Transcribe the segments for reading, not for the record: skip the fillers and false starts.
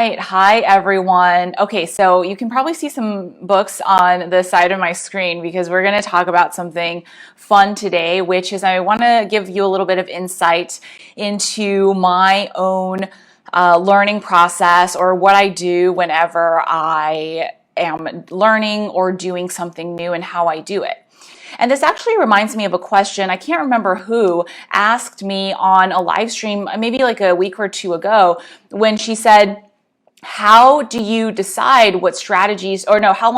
Right. Hi, everyone. Okay, so you can probably see some books on the side of my screen because we're going to talk about something fun today, which is I want to give you a little bit of insight into my own learning process or what I do whenever I am learning or doing something new and how I do it. And this actually reminds me of a question. I can't remember who asked me on a live stream, maybe like a week or two ago, when she said, how do you decide what strategies, or no, how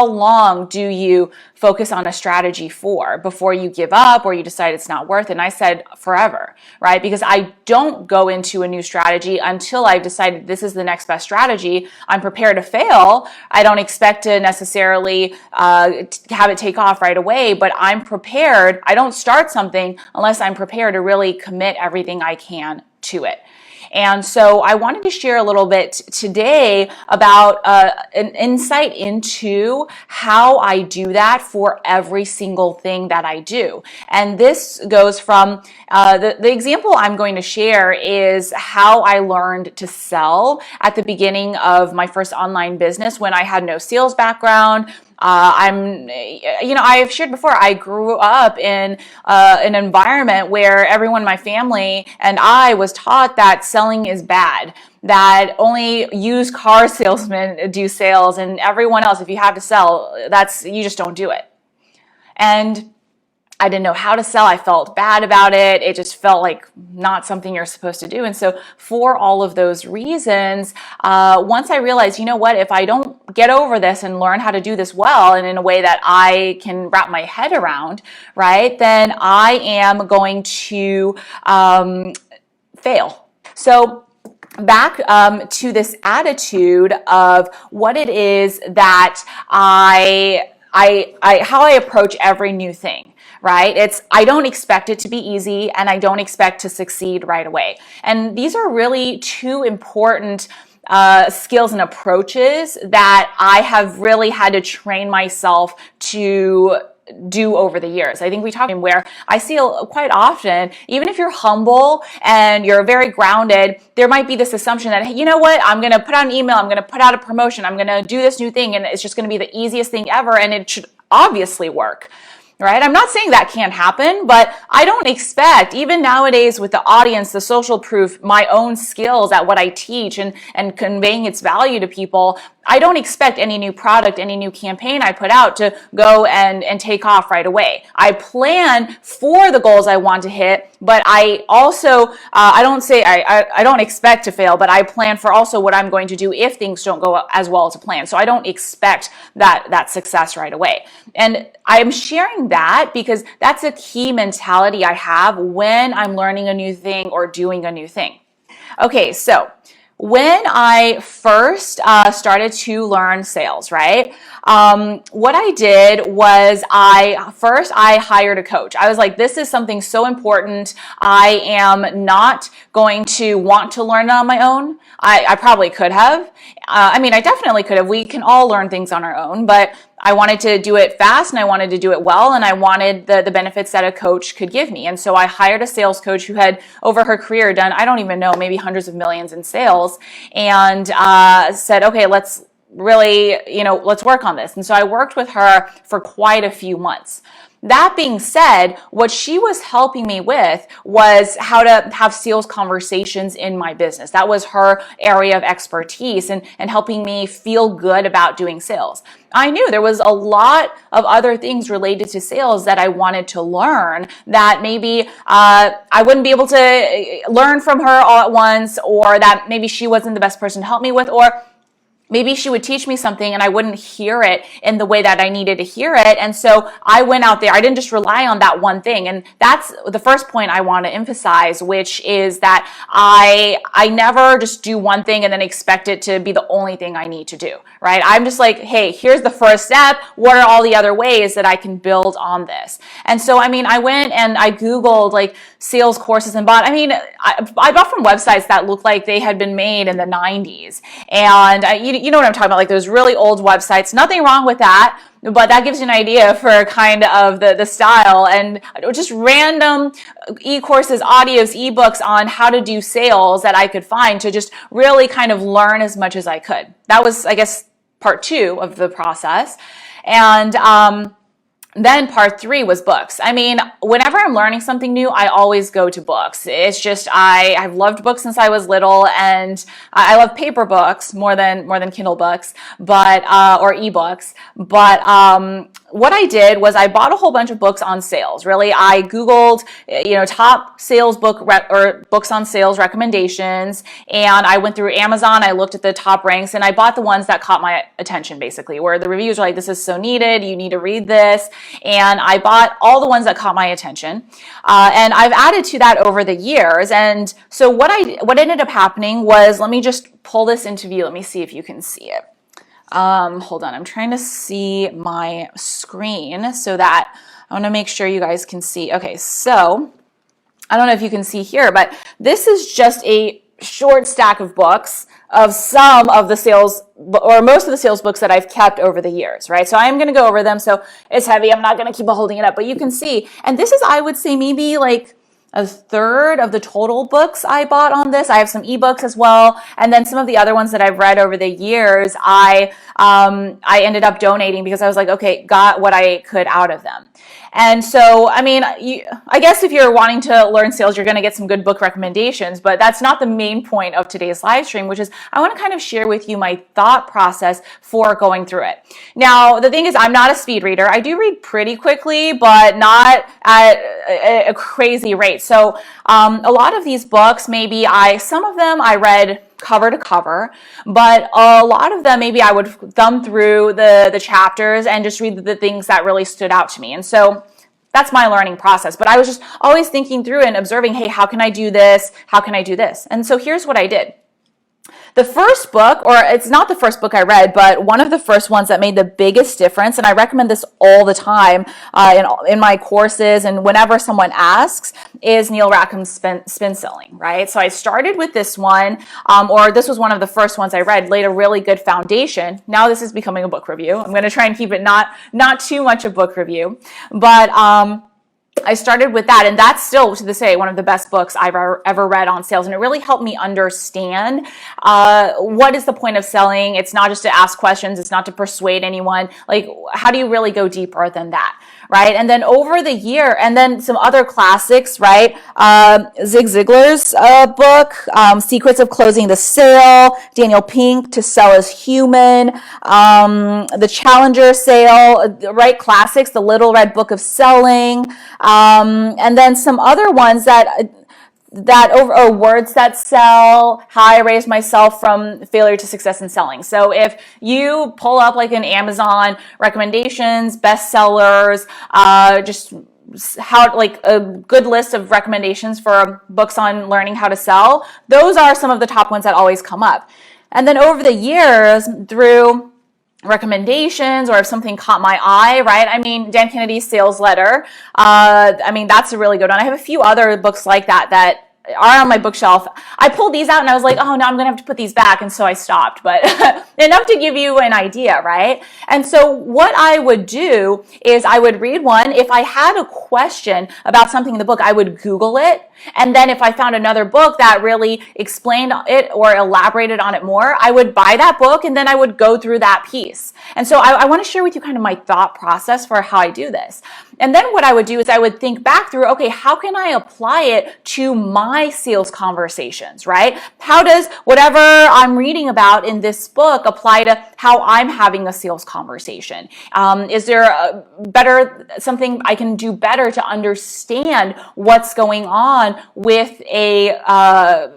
long do you focus on a strategy for before you give up or you decide it's not worth it? And I said forever, right? Because I don't go into a new strategy until I've decided this is the next best strategy. I'm prepared to fail. I don't expect to necessarily have it take off right away, but I'm prepared. I don't start something unless I'm prepared to really commit everything I can to it. And so I wanted to share a little bit today about an insight into how I do that for every single thing that I do. And this goes from the example I'm going to share is how I learned to sell at the beginning of my first online business when I had no sales background. I've shared before, I grew up in an environment where everyone in my family and I was taught that selling is bad, that only used car salesmen do sales, and everyone else, if you have to sell, you just don't do it. And I didn't know how to sell. I felt bad about it. It just felt like not something you're supposed to do. And so for all of those reasons, once I realized, you know what, if I don't get over this and learn how to do this well and in a way that I can wrap my head around, right, then I am going to fail. So back to this attitude of what it is that how I approach every new thing. Right? I don't expect it to be easy, and I don't expect to succeed right away. And these are really two important skills and approaches that I have really had to train myself to do over the years. I think we talked where I see quite often, even if you're humble and you're very grounded, there might be this assumption that, hey, you know what, I'm going to put out an email, I'm going to put out a promotion, I'm going to do this new thing, and it's just going to be the easiest thing ever, and it should obviously work. Right? I'm not saying that can't happen, but I don't expect, even nowadays with the audience, the social proof, my own skills at what I teach and conveying its value to people, I don't expect any new product, any new campaign I put out to go and take off right away. I plan for the goals I want to hit, but I also, I don't expect to fail, but I plan for also what I'm going to do if things don't go as well as planned. So I don't expect that success right away. And I'm sharing that because that's a key mentality I have when I'm learning a new thing or doing a new thing. Okay, so when I first started to learn sales, right, what I did was I hired a coach. I was like, this is something so important. I am not going to want to learn it on my own. I probably could have. I definitely could have. We can all learn things on our own, but I wanted to do it fast and I wanted to do it well, and I wanted the benefits that a coach could give me. And so I hired a sales coach who had over her career done, I don't even know, maybe hundreds of millions in sales, and said, okay, let's really, let's work on this. And so I worked with her for quite a few months. That being said, what she was helping me with was how to have sales conversations in my business. That was her area of expertise and helping me feel good about doing sales. I knew there was a lot of other things related to sales that I wanted to learn that maybe I wouldn't be able to learn from her all at once, or that maybe she wasn't the best person to help me with, or maybe she would teach me something and I wouldn't hear it in the way that I needed to hear it. And so I went out there. I didn't just rely on that one thing. And that's the first point I want to emphasize, which is that I never just do one thing and then expect it to be the only thing I need to do, right? I'm just like, hey, here's the first step. What are all the other ways that I can build on this? And so, I went and I Googled like sales courses and bought, I bought from websites that looked like they had been made in the 90s. And you know what I'm talking about, like those really old websites. Nothing wrong with that. but that gives you an idea for kind of the style, and just random e-courses, audios, ebooks on how to do sales that I could find to just really kind of learn as much as I could. That was, I guess, part 2 of the process. And then part 3 was books. I mean, whenever I'm learning something new, I always go to books. It's just, I've loved books since I was little, and I love paper books more than Kindle books, but, or ebooks. But, what I did was I bought a whole bunch of books on sales. Really, I Googled, top sales or books on sales recommendations, and I went through Amazon. I looked at the top ranks, and I bought the ones that caught my attention, basically, where the reviews were like, "This is so needed. You need to read this." And I bought all the ones that caught my attention, and I've added to that over the years. And so what ended up happening was, let me just pull this into view. Let me see if you can see it. Hold on, I'm trying to see my screen so that I want to make sure you guys can see. Okay, so I don't know if you can see here, but this is just a short stack of books of some of the sales, or most of the sales books that I've kept over the years, right? So I'm going to go over them. So it's heavy. I'm not going to keep holding it up, but you can see. And this is, I would say, maybe like a third of the total books I bought on this. I have some ebooks as well, and then some of the other ones that I've read over the years, I ended up donating because I was like, okay, got what I could out of them. And so, I mean, I guess if you're wanting to learn sales, you're going to get some good book recommendations, but that's not the main point of today's live stream, which is I want to kind of share with you my thought process for going through it. Now, the thing is, I'm not a speed reader. I do read pretty quickly, but not at a crazy rate. So a lot of these books, some of them I read cover to cover, but a lot of them, maybe I would thumb through the chapters and just read the things that really stood out to me. And so that's my learning process. But I was just always thinking through and observing, hey, how can I do this? How can I do this? And so here's what I did. The first book, or it's not the first book I read, but one of the first ones that made the biggest difference, and I recommend this all the time in my courses and whenever someone asks, is Neil Rackham's Spin Selling, right? So I started with this one, or this was one of the first ones I read, laid a really good foundation. Now this is becoming a book review. I'm going to try and keep it not too much a book review, but I started with that, and that's still, to this day, one of the best books I've ever read on sales, and it really helped me understand what is the point of selling. It's not just to ask questions, it's not to persuade anyone. Like, how do you really go deeper than that, right? And then over the year, and then some other classics, right? Zig Ziglar's book, Secrets of Closing the Sale, Daniel Pink, To Sell is Human, The Challenger Sale, right? Classics, The Little Red Book of Selling, and then some other ones that are Words That Sell, How I Raised Myself from Failure to Success in Selling. So if you pull up like an Amazon recommendations, bestsellers, just how, like a good list of recommendations for books on learning how to sell, those are some of the top ones that always come up. And then over the years, through recommendations, or if something caught my eye, right? I mean, Dan Kennedy's Sales Letter. I mean, that's a really good one. I have a few other books like that are on my bookshelf. I pulled these out and I was like, oh no, I'm going to have to put these back. And so I stopped, but enough to give you an idea, right? And so what I would do is I would read one. If I had a question about something in the book, I would Google it. And then if I found another book that really explained it or elaborated on it more, I would buy that book and then I would go through that piece. And so I want to share with you kind of my thought process for how I do this. And then what I would do is I would think back through, okay, how can I apply it to my sales conversations, right? How does whatever I'm reading about in this book apply to how I'm having a sales conversation? Is there something I can do better to understand what's going on with a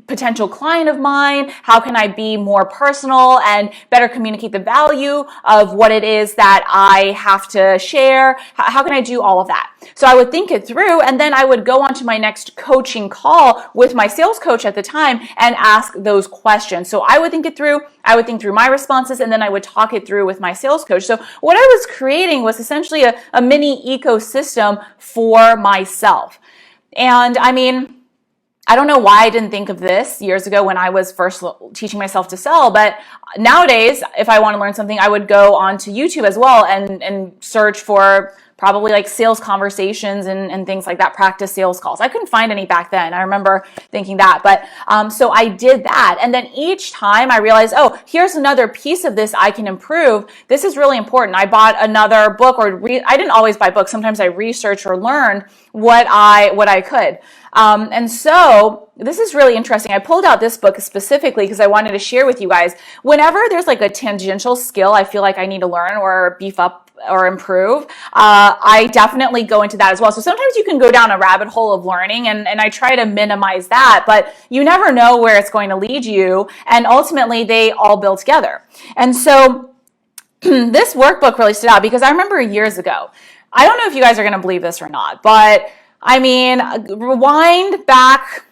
potential client of mine? How can I be more personal and better communicate the value of what it is that I have to share? How can I do all of that? So I would think it through, and then I would go on to my next coaching call with my sales coach at the time and ask those questions. So I would think it through. I would think through my responses, and then I would talk it through with my sales coach. So what I was creating was essentially a mini ecosystem for myself. And I mean, I don't know why I didn't think of this years ago when I was first teaching myself to sell, but nowadays, if I want to learn something, I would go onto YouTube as well and search for probably like sales conversations and things like that, practice sales calls. I couldn't find any back then. I remember thinking that, but so I did that. And then each time I realized, oh, here's another piece of this I can improve. This is really important. I bought another book, or I didn't always buy books. Sometimes I researched or learned what I could. And so this is really interesting. I pulled out this book specifically because I wanted to share with you guys. Whenever there's like a tangential skill I feel like I need to learn or beef up or improve, I definitely go into that as well. So sometimes you can go down a rabbit hole of learning, and I try to minimize that, but you never know where it's going to lead you. And ultimately they all build together. And so this workbook really stood out because I remember years ago, I don't know if you guys are going to believe this or not, but I mean, rewind back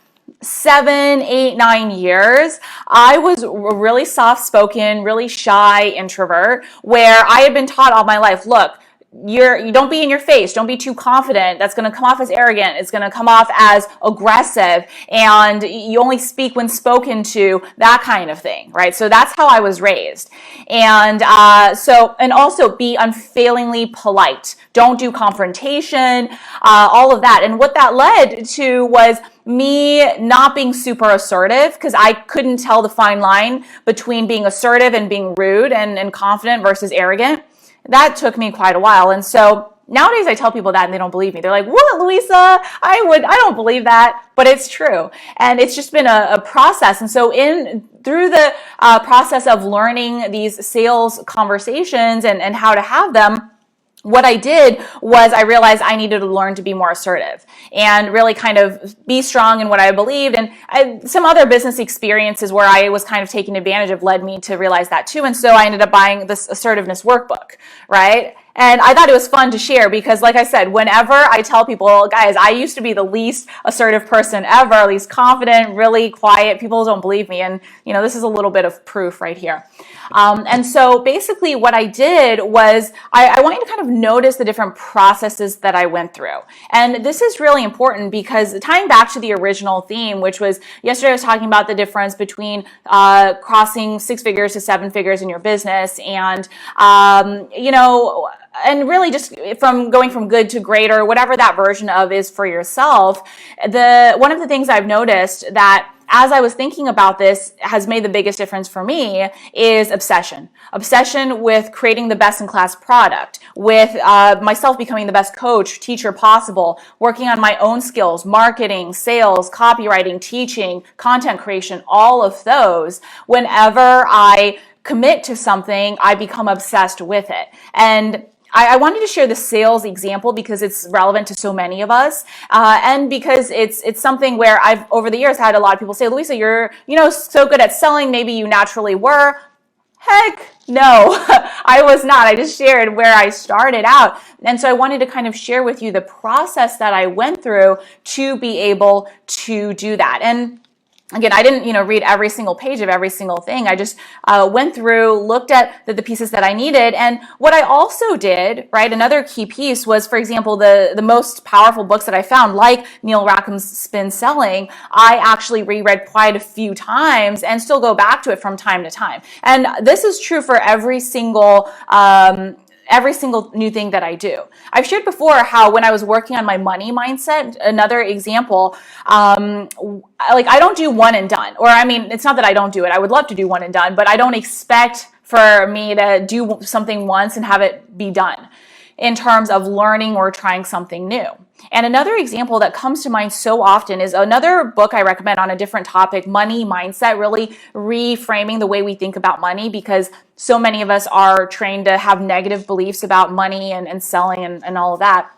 7, 8, 9 years, I was a really soft-spoken, really shy introvert where I had been taught all my life, look, you don't be in your face. Don't be too confident. That's going to come off as arrogant. It's going to come off as aggressive, and you only speak when spoken to, that kind of thing, right? So that's how I was raised. And and also be unfailingly polite. Don't do confrontation, all of that. And what that led to was me not being super assertive because I couldn't tell the fine line between being assertive and being rude and confident versus arrogant. That took me quite a while. And so nowadays I tell people that and they don't believe me. They're like, what, Louisa? I don't believe that, but it's true. And it's just been a process. And so through the process of learning these sales conversations and how to have them, what I did was I realized I needed to learn to be more assertive and really kind of be strong in what I believed. And some other business experiences where I was kind of taking advantage of led me to realize that too. And so I ended up buying this assertiveness workbook, right? And I thought it was fun to share because, like I said, whenever I tell people, guys, I used to be the least assertive person ever, least confident, really quiet. People don't believe me. And, this is a little bit of proof right here. And so basically what I did was I want you to kind of notice the different processes that I went through. And this is really important because tying back to the original theme, which was yesterday I was talking about the difference between crossing 6 figures to 7 figures in your business and, and really just from going from good to great or whatever that version of is for yourself. One of the things I've noticed that as I was thinking about this has made the biggest difference for me is obsession. Obsession with creating the best in class product, with myself becoming the best coach, teacher possible, working on my own skills, marketing, sales, copywriting, teaching, content creation, all of those. Whenever I commit to something, I become obsessed with it. And I wanted to share the sales example because it's relevant to so many of us, and because it's something where I've over the years had a lot of people say, Louisa, you're so good at selling. Maybe you naturally were. Heck no, I was not. I just shared where I started out, and so I wanted to kind of share with you the process that I went through to be able to do that. And again, I didn't, read every single page of every single thing. I just went through, looked at the pieces that I needed. And what I also did, right, another key piece was, for example, the most powerful books that I found, like Neil Rackham's Spin Selling, I actually reread quite a few times and still go back to it from time to time. And this is true for every single new thing that I do. I've shared before how when I was working on my money mindset, another example, I don't do one and done. Or it's not that I don't do it. I would love to do one and done, but I don't expect for me to do something once and have it be done in terms of learning or trying something new. And another example that comes to mind so often is another book I recommend on a different topic, Money Mindset, really reframing the way we think about money, because so many of us are trained to have negative beliefs about money and selling and all of that.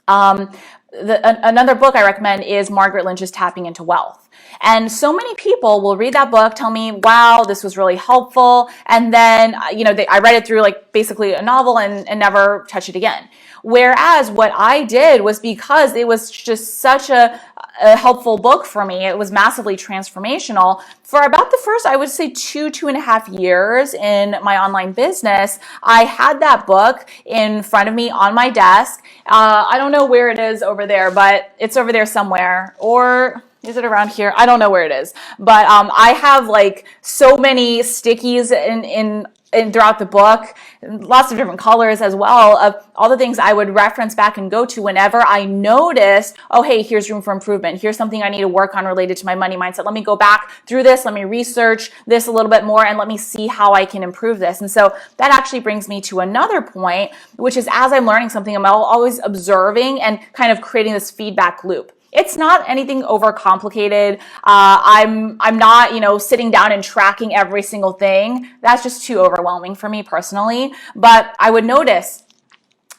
Another book I recommend is Margaret Lynch's Tapping into Wealth. And so many people will read that book, tell me, wow, this was really helpful. And then, I read it through like basically a novel and never touch it again. Whereas what I did was, because it was just such a helpful book for me, it was massively transformational. For about the first, I would say 2.5 years in my online business, I had that book in front of me on my desk. I don't know where it is over there, but it's over there somewhere. Or Is it around here? I don't know where it is, but I have like so many stickies in throughout the book, lots of different colors as well, of all the things I would reference back and go to whenever I noticed, oh, hey, here's room for improvement. Here's something I need to work on related to my money mindset. Let me go back through this. Let me research this a little bit more and let me see how I can improve this. And so that actually brings me to another point, which is as I'm learning something, I'm always observing and kind of creating this feedback loop. It's not anything overcomplicated. I'm not, sitting down and tracking every single thing. That's just too overwhelming for me personally. But I would notice,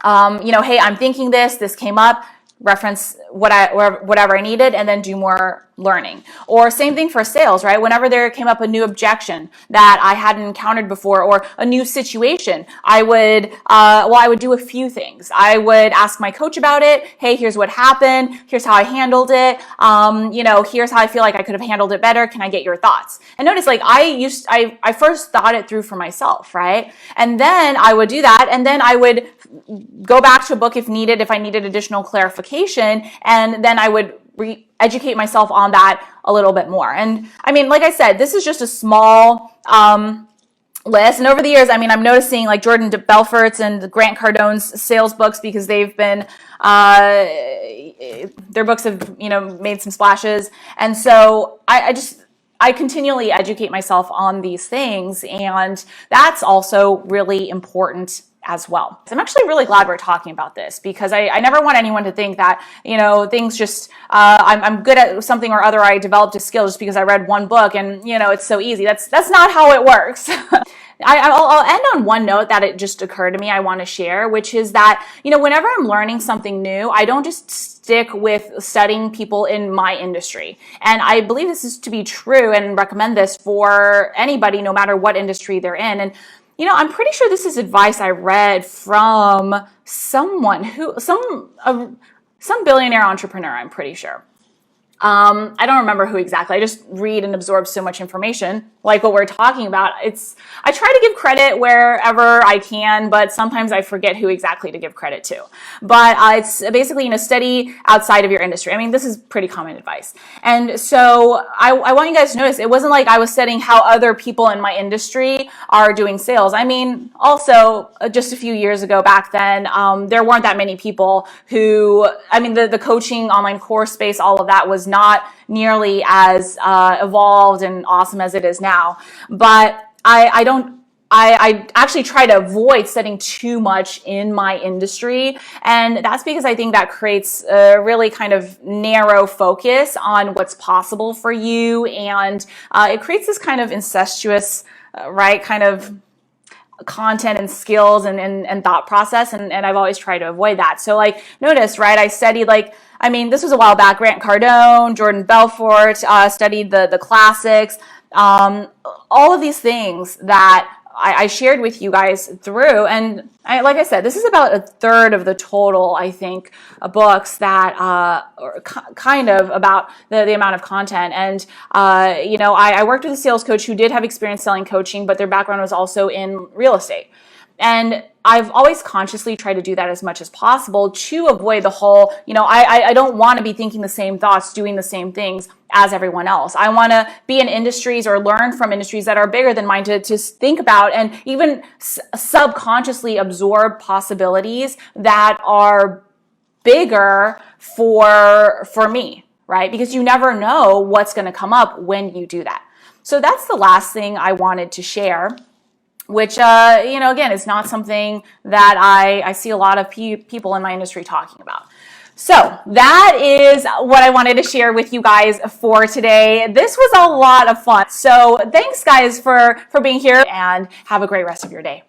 hey, I'm thinking this came up, reference whatever I needed, and then do more learning. Or same thing for sales, right? Whenever there came up a new objection that I hadn't encountered before, or a new situation, I would do a few things. I would ask my coach about it. Hey, here's what happened. Here's how I handled it. Here's how I feel like I could have handled it better. Can I get your thoughts? And notice, like I first thought it through for myself, right? And then I would do that, and then I would go back to a book if I needed additional clarification, and then I would educate myself on that a little bit more. And I mean, like I said, this is just a small list. And over the years, I mean, I'm noticing like Jordan Belfort's and Grant Cardone's sales books, because they've been, their books have, made some splashes. And so I continually educate myself on these things. And that's also really important as well. So I'm actually really glad we're talking about this, because I never want anyone to think that, things just, I'm good at something or other. I developed a skill just because I read one book and, it's so easy. That's not how it works. I'll end on one note that it just occurred to me I want to share, which is that, whenever I'm learning something new, I don't just stick with studying people in my industry. And I believe this is to be true and recommend this for anybody, no matter what industry they're in. And I'm pretty sure this is advice I read from some billionaire entrepreneur, I'm pretty sure. I don't remember who exactly. I just read and absorb so much information, like what we're talking about. I try to give credit wherever I can, but sometimes I forget who exactly to give credit to. But it's basically, study outside of your industry. I mean, this is pretty common advice. And so I want you guys to notice, it wasn't like I was studying how other people in my industry are doing sales. I mean, also, just a few years ago back then, there weren't that many people who, the coaching online course space, all of that was not nearly as evolved and awesome as it is now. But I actually try to avoid studying too much in my industry. And that's because I think that creates a really kind of narrow focus on what's possible for you. And it creates this kind of incestuous, kind of content and skills and thought process. And I've always tried to avoid that. So notice, I studied this was a while back, Grant Cardone, Jordan Belfort, studied the classics, all of these things that I shared with you guys through. And like I said, this is about a third of the total, I think, books that are kind of about the amount of content. And, I worked with a sales coach who did have experience selling coaching, but their background was also in real estate. And I've always consciously tried to do that as much as possible to avoid the whole, I don't want to be thinking the same thoughts, doing the same things as everyone else. I want to be in industries or learn from industries that are bigger than mine to think about and even subconsciously absorb possibilities that are bigger for me, right? Because you never know what's going to come up when you do that. So that's the last thing I wanted to share, which, again, is not something that I see a lot of people in my industry talking about. So that is what I wanted to share with you guys for today. This was a lot of fun. So thanks, guys, for being here, and have a great rest of your day.